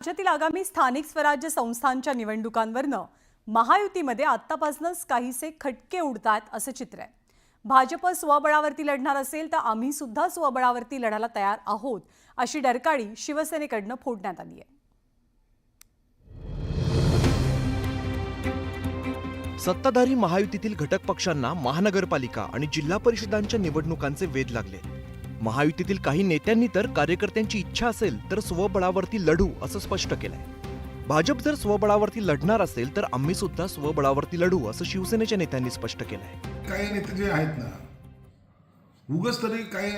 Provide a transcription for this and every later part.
राज्यातील आगामी स्थानिक स्वराज्य संस्थांच्या निवडणुकांवरनं महायुतीमध्ये आत्तापासूनच काहीसे खटके उडतात असं चित्र आहे। भाजप स्वबळावरती लढणार असेल तर आम्ही सुद्धा स्वबळावरती लढायला तयार आहोत अशी डरकाळी शिवसेनेकडनं फोडण्यात आली आहे। सत्ताधारी महायुतीतील घटक पक्षांना महानगरपालिका आणि जिल्हा परिषदांच्या निवडणुकांचे वेध लागले। महायुतीतील काही नेत्यांनी तर कार्यकर्त्यांची इच्छा असेल तर स्वबळावरती लढू असं स्पष्ट केलंय। भाजप जर स्वबळावरती लढणार असेल तर आम्ही सुद्धा स्वबळावरती लढू असं शिवसेनेच्या नेत्यांनी स्पष्ट केलंय। काही नेते जे आहेत ना, उगाच तरी काही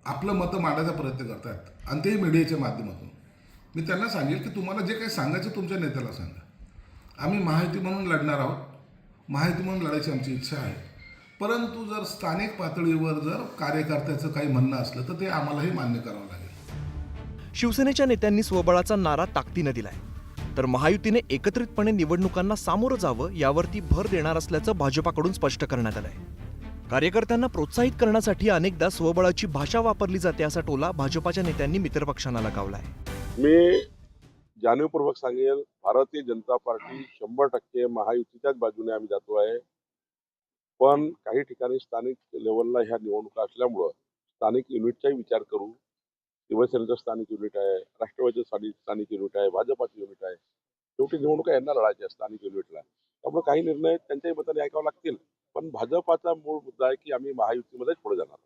आपलं मत मांडायचा प्रयत्न करतात आणि तेही मीडियाच्या माध्यमातून। मी त्यांना सांगेल की तुम्हाला जे काही सांगायचं तुमच्या नेत्याला सांगा। आम्ही महायुती म्हणून लढणार आहोत, महायुती म्हणून लढायची आमची इच्छा आहे। परंतु जर स्थानिक पातळीवर जर कार्यकर्त्याचं काही म्हणणं असलं तर ते आम्हालाही मान्य करावं लागेल। शिवसेनेच्या नेत्यांनी स्वबळाचा नारा ताकदीने दिलाय, तर महायुतीने एकत्रितपणे निवडणुकांना सामोरं जावं यावरती भर देणार असल्याचं भाजपाकडून स्पष्ट करण्यात आलंय। कार्यकर्त्यांना प्रोत्साहित करण्यासाठी अनेकदा स्वबळाची भाषा वापरली जाते असा टोला भाजपाच्या नेत्यांनी मित्रपक्षांना लगावलाय। मी जाणीवपूर्वक सांगेल, भारतीय जनता पार्टी 100% महायुतीच्याच बाजूने आम्ही जातो आहे। पण काही ठिकाणी स्थानिक लेवलला ह्या निवडणुका असल्यामुळं स्थानिक युनिटचाही विचार करू। शिवसेनेचं स्थानिक युनिट आहे, राष्ट्रवादीचं स्थानिक युनिट आहे, भाजपाचं युनिट आहे। शेवटी निवडणुका यांना लढायच्या स्थानिक युनिटला, त्यामुळे काही निर्णय त्यांच्याही मताने ऐकावे लागतील। पण भाजपाचा मूळ मुद्दा आहे की आम्ही महायुतीमध्येच पुढे जाणार।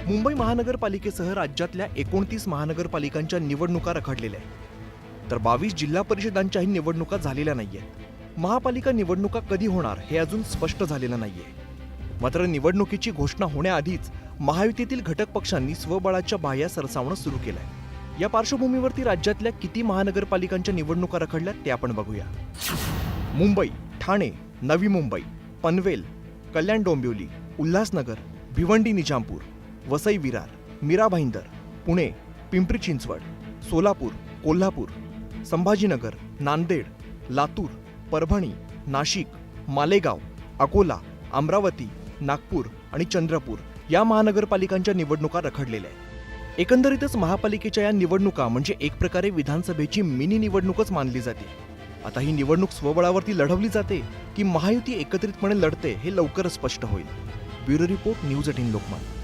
मुंबई महानगरपालिकेसह राज्यातल्या 29 महानगरपालिकांच्या निवडणुका रखडलेल्या आहेत, तर 22 जिल्हा परिषदांच्याही निवडणुका झालेल्या नाहीयेत। महापालिका निवडणुका कधी होणार हे अजून स्पष्ट झालेलं नाहीये। मात्र निवडणुकीची घोषणा होण्याआधीच महायुतीतील घटक पक्षांनी स्वबळाच्या बाह्या सरसावणं सुरू केलंय। या पार्श्वभूमीवरती राज्यातल्या किती महानगरपालिकांच्या निवडणुका रखडल्या ते आपण बघूया। मुंबई, ठाणे, नवी मुंबई, पनवेल, कल्याण डोंबिवली, उल्हासनगर, भिवंडी निजामपूर, वसई विरार, मीरा भाईंदर, पुणे, पिंपरी चिंचवड, सोलापूर, कोल्हापूर, संभाजीनगर, नांदेड, लातूर, परभणी, नाशिक, मालेगाव, अकोला, अमरावती, नागपूर आणि चंद्रपूर या महानगरपालिकांच्या निवडणुका रखडलेल्या आहेत। एकंदरीतच महापालिकेच्या या निवडणुका म्हणजे एक प्रकारे विधानसभेची मिनी निवडणूकच मानली जाते। आता ही निवडणूक स्वबळावरती लढवली जाते की महायुती एकत्रितपणे लढते हे लवकरच स्पष्ट होईल। Bureau report, news 18 Lokmat.